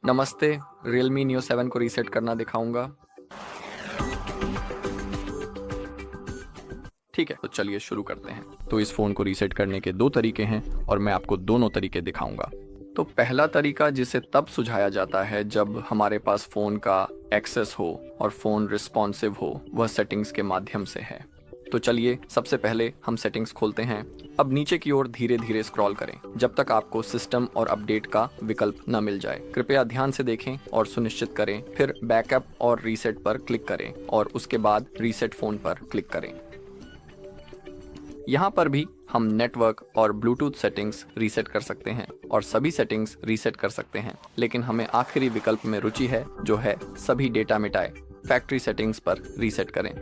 नमस्ते, Realme Neo 7 को reset करना दिखाऊंगा। ठीक है, तो चलिए शुरू करते हैं। तो इस फ़ोन को रीसेट करने के दो तरीके हैं और मैं आपको दोनों तरीके दिखाऊंगा। तो पहला तरीका जिसे तब सुझाया जाता है जब हमारे पास फ़ोन का एक्सेस हो और फ़ोन रिस्पॉन्सिव हो, वह सेटिंग्स के माध्यम से है। तो चलिए सबसे पहले हम सेटिंग्स खोलते हैं। अब नीचे की ओर धीरे धीरे स्क्रॉल करें जब तक आपको सिस्टम और अपडेट का विकल्प न मिल जाए। कृपया ध्यान से देखें और सुनिश्चित करें, फिर बैकअप और रीसेट पर क्लिक करें और उसके बाद रीसेट फ़ोन पर क्लिक करें। यहाँ पर भी हम नेटवर्क और ब्लूटूथ सेटिंग्स रीसेट कर सकते हैं और सभी सेटिंग्स रीसेट कर सकते हैं, लेकिन हमें आखिरी विकल्प में रुचि है जो है सभी डेटा मिटाए, फैक्ट्री सेटिंग्स पर रीसेट करें।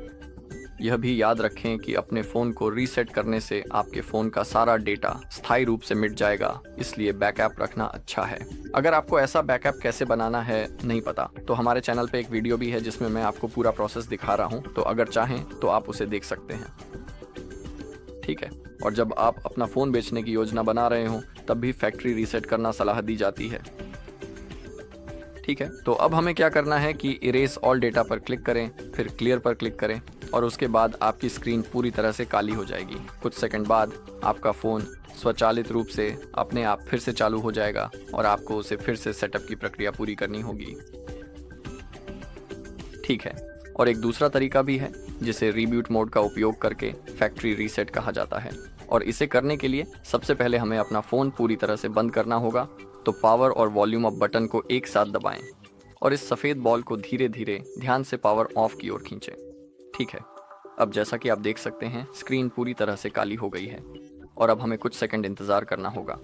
यह भी याद रखें कि अपने फ़ोन को रीसेट करने से आपके फ़ोन का सारा डेटा स्थायी रूप से मिट जाएगा, इसलिए बैकअप रखना अच्छा है। अगर आपको ऐसा बैकअप कैसे बनाना है नहीं पता, तो हमारे चैनल पे एक वीडियो भी है जिसमें मैं आपको पूरा प्रोसेस दिखा रहा हूँ, तो अगर चाहें तो आप उसे देख सकते हैं। ठीक है, और जब आप अपना फ़ोन बेचने की योजना बना रहे हों तब भी फैक्ट्री रीसेट करना सलाह दी जाती है। ठीक है, तो अब हमें क्या करना है कि इरेज ऑल डेटा पर क्लिक करें, फिर क्लियर पर क्लिक करें और उसके बाद आपकी स्क्रीन पूरी तरह से काली हो जाएगी। कुछ सेकंड बाद आपका फ़ोन स्वचालित रूप से अपने आप फिर से चालू हो जाएगा और आपको उसे फिर से सेटअप की प्रक्रिया पूरी करनी होगी। ठीक है, और एक दूसरा तरीका भी है जिसे रीबूट मोड का उपयोग करके फैक्ट्री रीसेट कहा जाता है, और इसे करने के लिए सबसे पहले हमें अपना फ़ोन पूरी तरह से बंद करना होगा। तो पावर और वॉल्यूम अप बटन को एक साथ दबाएं और इस सफ़ेद बॉल को धीरे धीरे ध्यान से पावर ऑफ की ओर खींचें। ठीक है, अब जैसा कि आप देख सकते हैं स्क्रीन पूरी तरह से काली हो गई है और अब हमें कुछ सेकंड इंतज़ार करना होगा,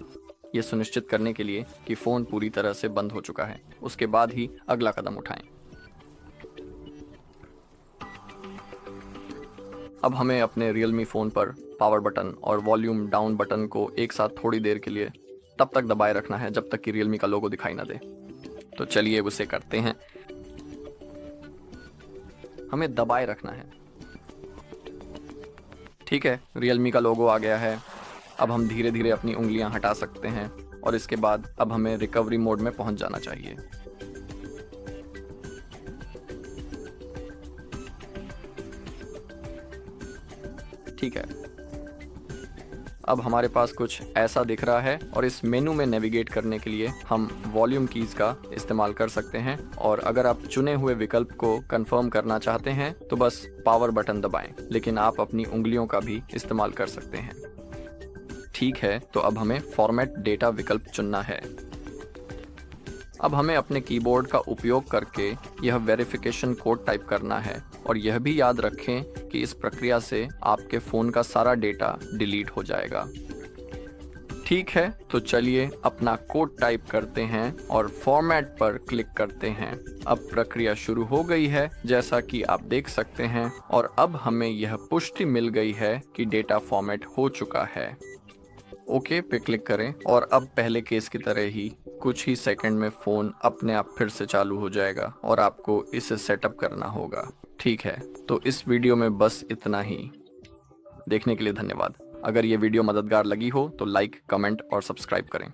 ये सुनिश्चित करने के लिए कि फ़ोन पूरी तरह से बंद हो चुका है। उसके बाद ही अगला कदम उठाएं। अब हमें अपने Realme फ़ोन पर पावर बटन और वॉल्यूम डाउन बटन को एक साथ थोड़ी देर के लिए तब तक दबाए रखना है जब तक कि Realme का लोगो दिखाई ना दे। तो चलिए उसे करते हैं। हमें दबाए रखना है। ठीक है, Realme का लोगो आ गया है। अब हम धीरे धीरे अपनी उंगलियां हटा सकते हैं और इसके बाद अब हमें रिकवरी मोड में पहुंच जाना चाहिए। ठीक है, अब हमारे पास कुछ ऐसा दिख रहा है और इस मेनू में नेविगेट करने के लिए हम वॉल्यूम कीज़ का इस्तेमाल कर सकते हैं, और अगर आप चुने हुए विकल्प को कंफर्म करना चाहते हैं तो बस पावर बटन दबाएं, लेकिन आप अपनी उंगलियों का भी इस्तेमाल कर सकते हैं। ठीक है, तो अब हमें फॉर्मेट डेटा विकल्प चुनना है। अब हमें अपने कीबोर्ड का उपयोग करके यह वेरिफिकेशन कोड टाइप करना है, और यह भी याद रखें कि इस प्रक्रिया से आपके फ़ोन का सारा डेटा डिलीट हो जाएगा। ठीक है, तो चलिए अपना कोड टाइप करते हैं और फॉर्मेट पर क्लिक करते हैं। अब प्रक्रिया शुरू हो गई है जैसा कि आप देख सकते हैं, और अब हमें यह पुष्टि मिल गई है कि डेटा फॉर्मेट हो चुका है। ओके पे क्लिक करें और अब पहले केस की तरह ही कुछ ही सेकंड में फ़ोन अपने आप फिर से चालू हो जाएगा और आपको इसे सेटअप करना होगा। ठीक है, तो इस वीडियो में बस इतना ही। देखने के लिए धन्यवाद। अगर ये वीडियो मददगार लगी हो तो लाइक, कमेंट और सब्सक्राइब करें।